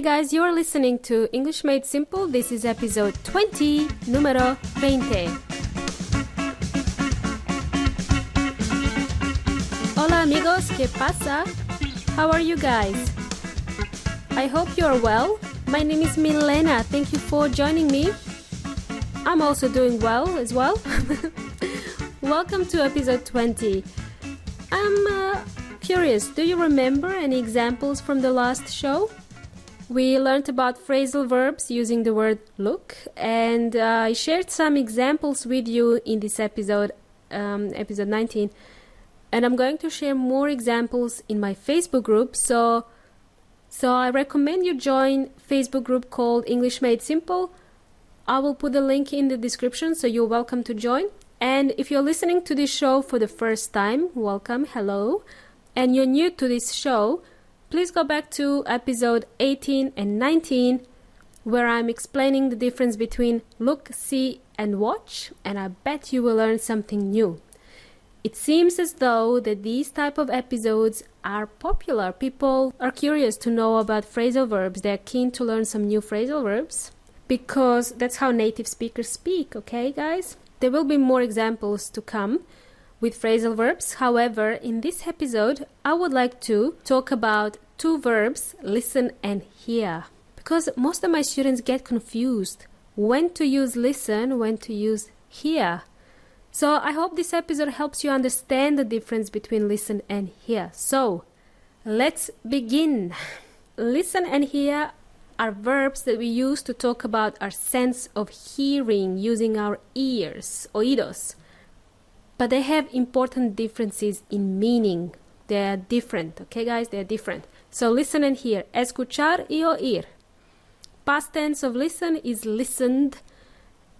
guys, you're listening to English Made Simple. This is episode 20, Numero 20. Hola amigos, ¿qué pasa? How are you guys? I hope you are well. My name is Milena. Thank you for joining me. I'm also doing well as well. Welcome to episode 20. I'm curious, do you remember any examples from the last show? We learned about phrasal verbs using the word look, and I shared some examples with you in this episode, episode 19. And I'm going to share more examples in my Facebook group, so I recommend you join Facebook group called English Made Simple. I will put the link in the description, so you're welcome to join. And if you're listening to this show for the first time, welcome, hello. And you're new to this show, please go back to episode 18 and 19, where I'm explaining the difference between look, see, and watch, and I bet you will learn something new. It seems as though that these type of episodes are popular. People are curious to know about phrasal verbs. They're keen to learn some new phrasal verbs because that's how native speakers speak, okay, guys? There will be more examples to come with phrasal verbs. However, in this episode, I would like to talk about two verbs, listen and hear. Because most of my students get confused when to use listen, when to use hear. So I hope this episode helps you understand the difference between listen and hear. So let's begin. Listen and hear are verbs that we use to talk about our sense of hearing using our ears, oídos. But they have important differences in meaning. They are different, okay guys? They are different. So listen and hear. Escuchar y oír. Past tense of listen is listened,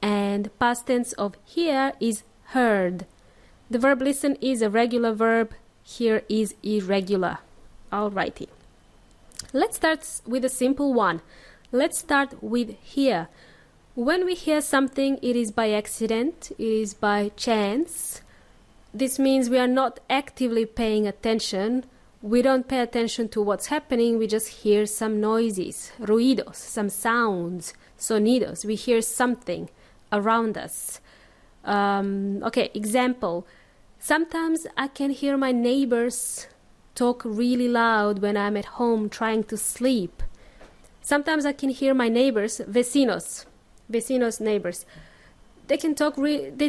and past tense of hear is heard. The verb listen is a regular verb. Hear is irregular. Alrighty. Let's start with a simple one. Let's start with hear. When we hear something, it is by accident, it is by chance. This means we are not actively paying attention. We don't pay attention to what's happening. We just hear some noises, ruidos, some sounds, sonidos. We hear something around us. Okay, example. Sometimes I can hear my neighbors talk really loud when I'm at home trying to sleep. Sometimes I can hear my neighbors, vecinos, neighbors. They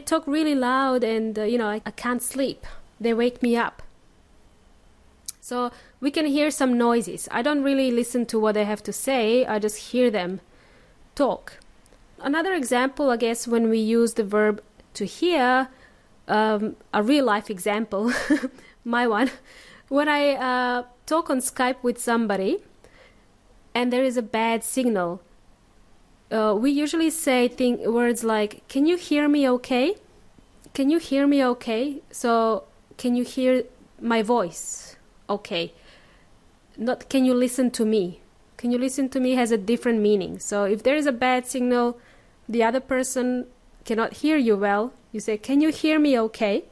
talk really loud, and I can't sleep. They wake me up. So we can hear some noises. I don't really listen to what they have to say. I just hear them talk. Another example, I guess, when we use the verb to hear, a real life example, my one. When I talk on Skype with somebody and there is a bad signal, we usually say words like, can you hear me okay? Can you hear me okay? So, can you hear my voice? Okay. Not, can you listen to me? Can you listen to me has a different meaning. So, if there is a bad signal, the other person cannot hear you well, you say, can you hear me okay?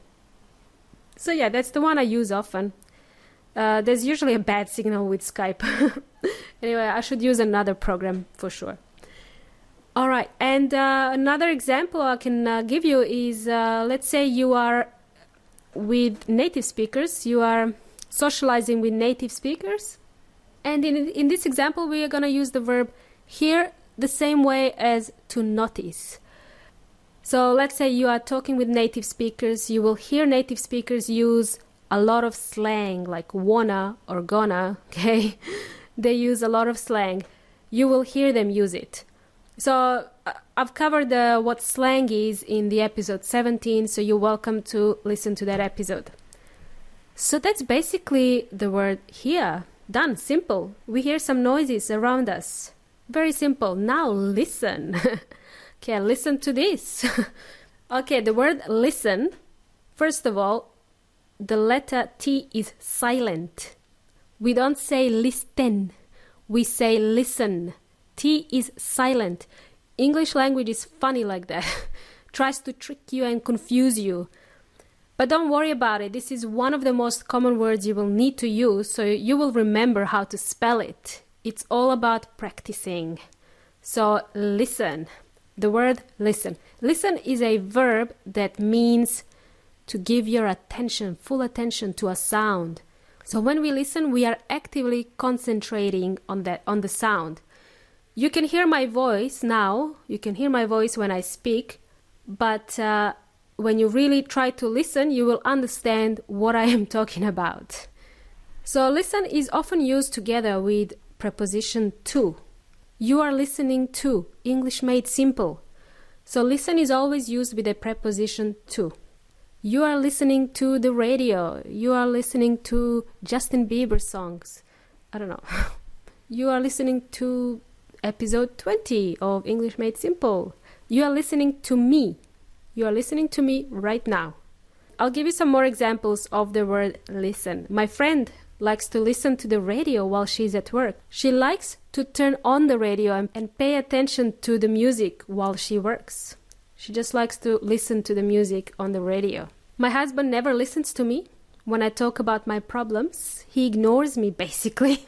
So, yeah, that's the one I use often. There's usually a bad signal with Skype. Anyway, I should use another program for sure. All right, and another example I can give you is, let's say you are with native speakers, you are socializing with native speakers, and in this example we are going to use the verb hear the same way as to notice. So let's say you are talking with native speakers, you will hear native speakers use a lot of slang like wanna or gonna, okay? They use a lot of slang. You will hear them use it. So I've covered what slang is in the episode 17, so you're welcome to listen to that episode. So that's basically the word hear. Done. Simple. We hear some noises around us. Very simple. Now listen. Okay, listen to this. Okay, the word listen, first of all, the letter T is silent. We don't say listen. We say listen. T is silent. English language is funny like that. Tries to trick you and confuse you. But don't worry about it. This is one of the most common words you will need to use, so you will remember how to spell it it's all about practicing. So listen, the word listen. Listen is a verb that means to give your attention, full attention to a sound. So when we listen, we are actively concentrating on the sound. You can hear my voice now, you can hear my voice when I speak, but when you really try to listen, you will understand what I am talking about. So listen is often used together with preposition to. You are listening to, English made simple. So listen is always used with a preposition to. You are listening to the radio. You are listening to Justin Bieber songs. I don't know. You are listening to episode 20 of English Made Simple. You are listening to me. You are listening to me right now. I'll give you some more examples of the word listen. My friend likes to listen to the radio while she's at work. She likes to turn on the radio and pay attention to the music while she works. She just likes to listen to the music on the radio. My husband never listens to me when I talk about my problems. He ignores me, basically.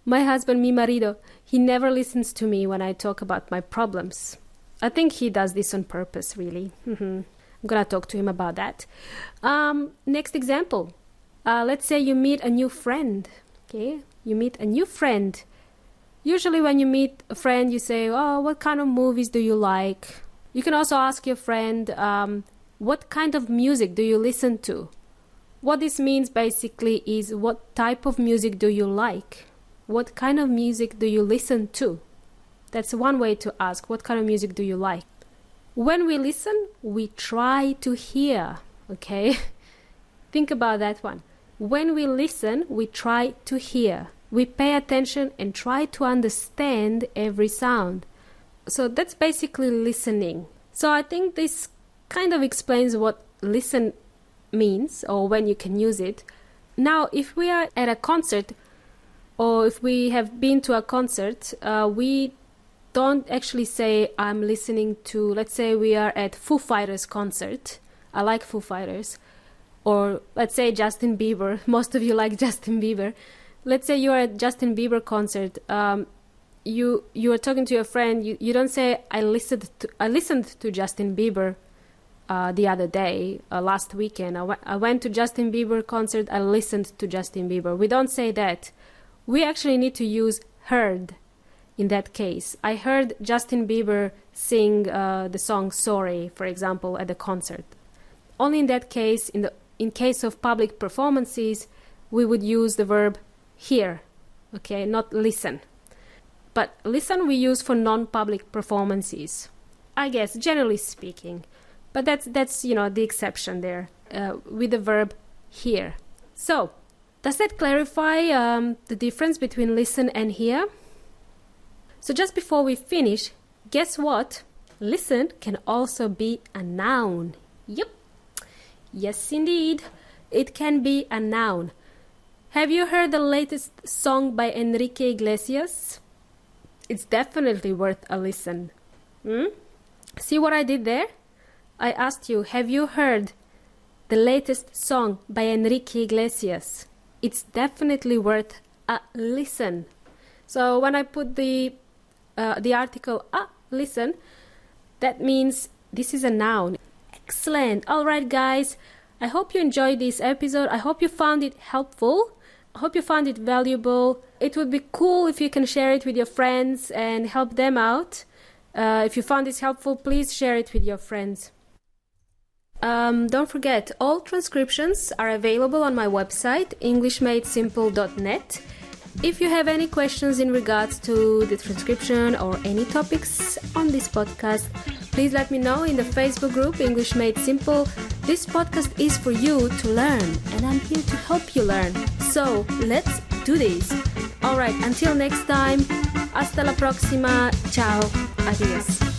My husband, mi marido, he never listens to me when I talk about my problems. I think he does this on purpose, really. I'm gonna talk to him about that. Next example. Let's say you meet a new friend. Okay, you meet a new friend. Usually when you meet a friend, you say, oh, what kind of movies do you like? You can also ask your friend, what kind of music do you listen to? What this means basically is, what type of music do you like? What kind of music do you listen to? That's one way to ask, what kind of music do you like? When we listen, we try to hear, okay? Think about that one. When we listen, we try to hear. We pay attention and try to understand every sound. So that's basically listening. So I think this kind of explains what listen means, or when you can use it. Now, if we are at a concert, or if we have been to a concert, we don't actually say, I'm listening to, let's say we are at Foo Fighters concert. I like Foo Fighters. Or let's say Justin Bieber. Most of you like Justin Bieber. Let's say you are at Justin Bieber concert. You are talking to your friend. You don't say, I listened to Justin Bieber the other day, last weekend. I went to Justin Bieber concert. I listened to Justin Bieber. We don't say that. We actually need to use heard in that case. I heard Justin Bieber sing the song Sorry, for example, at the concert. Only in that case, in case of public performances, we would use the verb hear, okay, not listen. But listen we use for non-public performances, I guess, generally speaking. But that's the exception there, with the verb hear. So, does that clarify the difference between listen and hear? So just before we finish, guess what? Listen can also be a noun. Yep. Yes, indeed. It can be a noun. Have you heard the latest song by Enrique Iglesias? It's definitely worth a listen. See what I did there? I asked you, have you heard the latest song by Enrique Iglesias? It's definitely worth a listen. So when I put the article listen, that means this is a noun. Excellent. All right, guys. I hope you enjoyed this episode. I hope you found it helpful. I hope you found it valuable. It would be cool if you can share it with your friends and help them out. If you found this helpful, please share it with your friends. Don't forget, all transcriptions are available on my website, englishmadesimple.net. If you have any questions in regards to the transcription or any topics on this podcast, please let me know in the Facebook group English Made Simple. This podcast is for you to learn, and I'm here to help you learn. So, let's do this. Alright, until next time, hasta la próxima. Ciao. Adios.